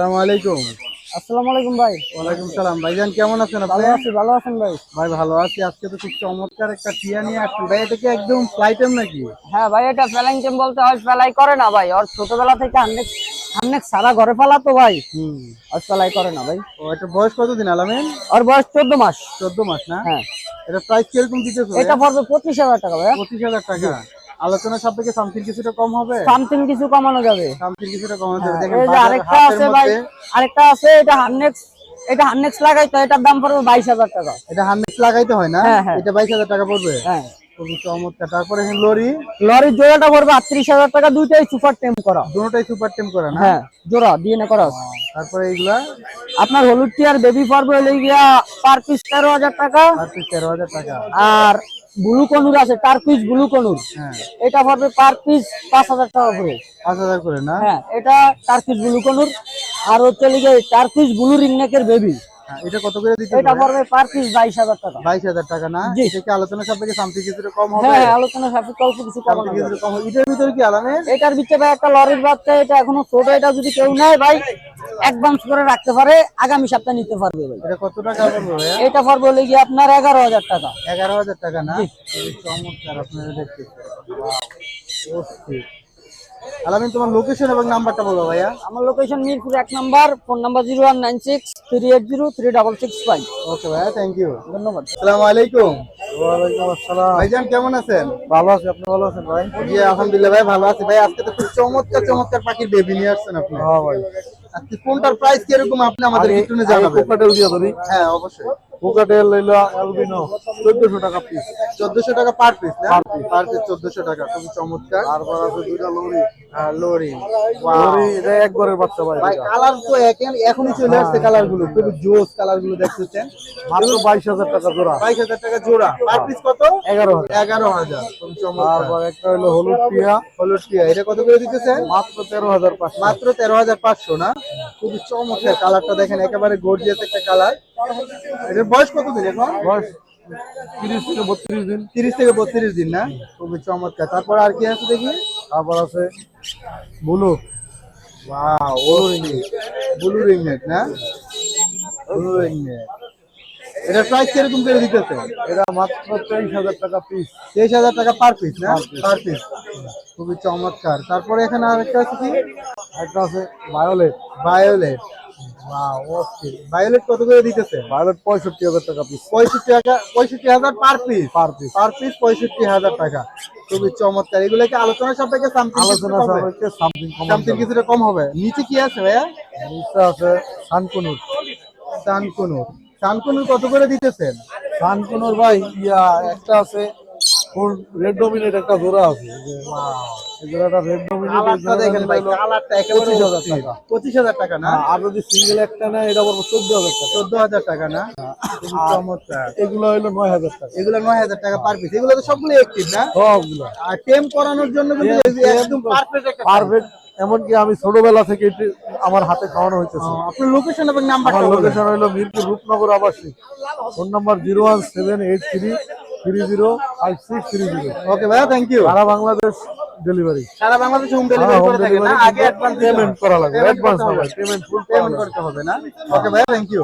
আসসালামু আলাইকুম। আসসালামু আলাইকুম ভাই। ওয়ালাইকুম সালাম। ভাইজান কেমন আছেন আপনি? ভালো আছেন ভাই? ভাই ভালো আছি। আজকে তো খুব চমৎকার একটা টিয়া নিয়ে আসছেন। ভাই এটা কি একদম ফ্লাই টাইম নাকি? হ্যাঁ ভাই, এটা ফ্লাইং টেম বলতে হয়, ফ্লাই করে না ভাই। ওর ছোটবেলা থেকে অনেক অনেক সারা ঘরে ফেলা তো ভাই, হুম। ওর ফ্লাই করে না ভাই। ও এটা বয়স কতদিন আলামিন? ওর বয়স 14 মাস। 14 মাস না? হ্যাঁ, এটা প্রাইস কিরকম দিতেছো এটা ভাইয়া? পড়বে 25,000 টাকা ভাই। 25,000 টাকা। আলোচনা সাপেক্ষে সামথিং কিছুটা কম হবে? সামথিং কিছু কমানো যাবে। সামথিং কিছুটা কমানো যাবে। হ্যাঁ, দেখেন এই যে বাজার আরেকটা হাতের আছে ভাই, মধ্যে আরেকটা আছে, এটা হান্নেক্স। এটা হান্নেক্স লাগাই তো এটার দাম পড়বে 22,000 টাকা। এটা হান্নেক্স লাগাইতে হয় না? হ্যাঁ হ্যাঁ এটা 22,000 টাকা পড়বে। হ্যাঁ। খুবই চমৎকার। তারপরে এখানে লরি, লরির জোড়াটা পড়বে 38,000 টাকা, দুইটাই সুপার টেম করা। দুটোটাই সুপার টেম করা না? হ্যাঁ, জোড়া ডিএনএ করা আছে। তারপরে এইগুলা আপনার হলুদ টিয়ার বেবি পড়বে হলে গিয়া পার পিস 13,000 টাকা। আর 13,000 টাকা। আর ব্লু কনুর আছে, তার পিস ব্লু কনুর, হ্যাঁ, এটা পড়বে পার পিস 5,000 টাকা করে। 5,000 করে না? হ্যাঁ, এটা তার পিস ব্লু কনুর। আর হচ্ছে লিগে তার পিস ব্লু রিংনেকের বেবি, হ্যাঁ, এটা কত করে দিতে এটা পড়বে পার পিস 22,000 টাকা। 22,000 টাকা না? জি। এটা কি আলোচনা সাপেক্ষে সামথিং কিছুটা কম হবে? হ্যাঁ হ্যাঁ, আলোচনা সাপেক্ষে অল্প কিছু কমানো সামথিং যাবে। কিছুটা কম হবে। এটার ভিতরে কি আলামের? এটার ভিতরে ভাই একটা লরির বাচ্চা, এটা এখনো ছোট। এটা যদি কেউ নেয় ভাই, অ্যাডভান্স করে রাখতে পারে, আগামী সপ্তাহে নিতে পারবে ভাই। এটা কত টাকা পড়বে ভাইয়া? এটা পড়বে হলে গিয়ে আপনার 11,000 টাকা। 11,000 টাকা না? জি। খুবই চমৎকার আপনারা দেখতেছেন। বাহ, অস্থির। আলামিন তোমার লোকেশন এবং নাম্বারটা বলো ভাইয়া। আমার location Mirpur 1 number, phone number 0196380365। ওকে ভাইয়া, থ্যাংক ইউ। ধন্যবাদ। আসসালামু আলাইকুম। ওয়ালাইকুম আসসালাম। ভাইজান কেমন আছেন? ভালো আছি, আপনি ভালো আছেন ভাই? জি আলহামদুলিল্লাহ ভাই ভালো আছি। ভাই আজকে তো খুব চমৎকার চমৎকার পাখির বেবি নিয়ে আসছেন আপনি। হ্যাঁ ভাই। আজকে কোনটার প্রাইস কিরকম আপনি আমাদের একটু জানাবেন? কোকাটেল দিয়া ধরি। হ্যাঁ অবশ্যই। কোকাটেল লইলো অ্যালবিনো 1400 টাকা পিস। 1400 টাকা পার পিস না? পার পিস 1400 টাকা। খুবই চমৎকার। তারপর আছে দুইটা লরি। লরি। লরি এটা একবারের বাচ্চা ভাই। ভাই কালার তো এখনই চলে আসছে কালার গুলো। খুবই জোস কালার গুলো দেখতেছেন। মাত্র 22,000 টাকা জোড়া। 22,000 টাকা জোড়া। পার পিস কত? 11,000। 11,000। খুব চমৎকার। তারপর একটা হলো হলুদ টিয়া, হলুদ টিয়া এটা কত করে দিতেছেন? মাত্র 13,500। মাত্র 13,500 না? খুবই চমৎকার কালারটা দেখেন, একেবারে গর্জিয়াস একটা কালার। এটার বয়স কতদিন এখন? বয়স 30 থেকে 32 দিন। 30 থেকে 32 দিন না? খুবই চমৎকার। তারপর আর কি আছে দেখি? তারপর আছে ব্লু। ওয়াও, ব্লু রিংনেট না? ব্লু রিংনেট। এটার প্রাইস কিরকম করে দিতেছে? এটা মাত্র 23,000 টাকা পিস। 23,000 টাকা পার পিস না? Per piece। Per piece. খুবই চমৎকার। তারপরে এখানে আরেকটা আছে কি? একটা আছে ভায়োলেট। ভায়োলেট। ওয়াও, অস্থির। ভায়োলেট কত করে দিতেছে? ভায়োলেট 65,000 টাকা piece. 65,000 per piece. Per piece. Per piece 65,000 টাকা। খুবই চমৎকার। এগুলো কি আলোচনা সাপেক্ষে সামথিং আলোচনা সাপেক্ষে সামথিং কম সামথিং কিছুটা কম হবে? নিচে কি আছে ভাইয়া? নিচে আছে সানকুনুর। সানকুনুর। সানকুনুর কত করে দিতেছেন? সানকুনুর ভাই একটা আছে রেড ডমিনেট, একটা জোড়া আছে। এই জোড়াটা রেড ডমিনেট। কালারটা দেখেন ভাই, কালারটা একেবারে 25,000 টাকা। 25,000 টাকা না? আর যদি সিঙ্গেল একটা নেয় এটা পড়বে 14,000 টাকা। 14,000 টাকা না? খুবই চমৎকার। এগুলো হইলো 9,000 টাকা। এগুলো 9,000 টাকা পার পিস। এগুলো তো সবগুলো অ্যাক্টিভ না? সবগুলো আর টেম করানোর জন্য কিন্তু একদম পারফেক্ট একটা পারফেক্ট। এমনকি আমি ছোটবেলা থেকে আমার হাতে খাওয়ানো হইতেছে। আপনার লোকেশন এবং আমার নাম্বারটা বলুন। লোকেশন হইলো মিরপুর রূপনগর আবাসিক। Phone number 01783305630। ওকে ভাইয়া, থ্যাংক ইউ। সারা বাংলাদেশ ডেলিভারি। সারা বাংলাদেশে হোম ডেলিভারি করে থাকে না? আগে অ্যাডভান্স পেমেন্ট করা লাগবে। পেমেন্ট অ্যাডভান্স হবে, পেমেন্ট ফুল করতে হবে না? ওকে ভাইয়া, থ্যাংক ইউ।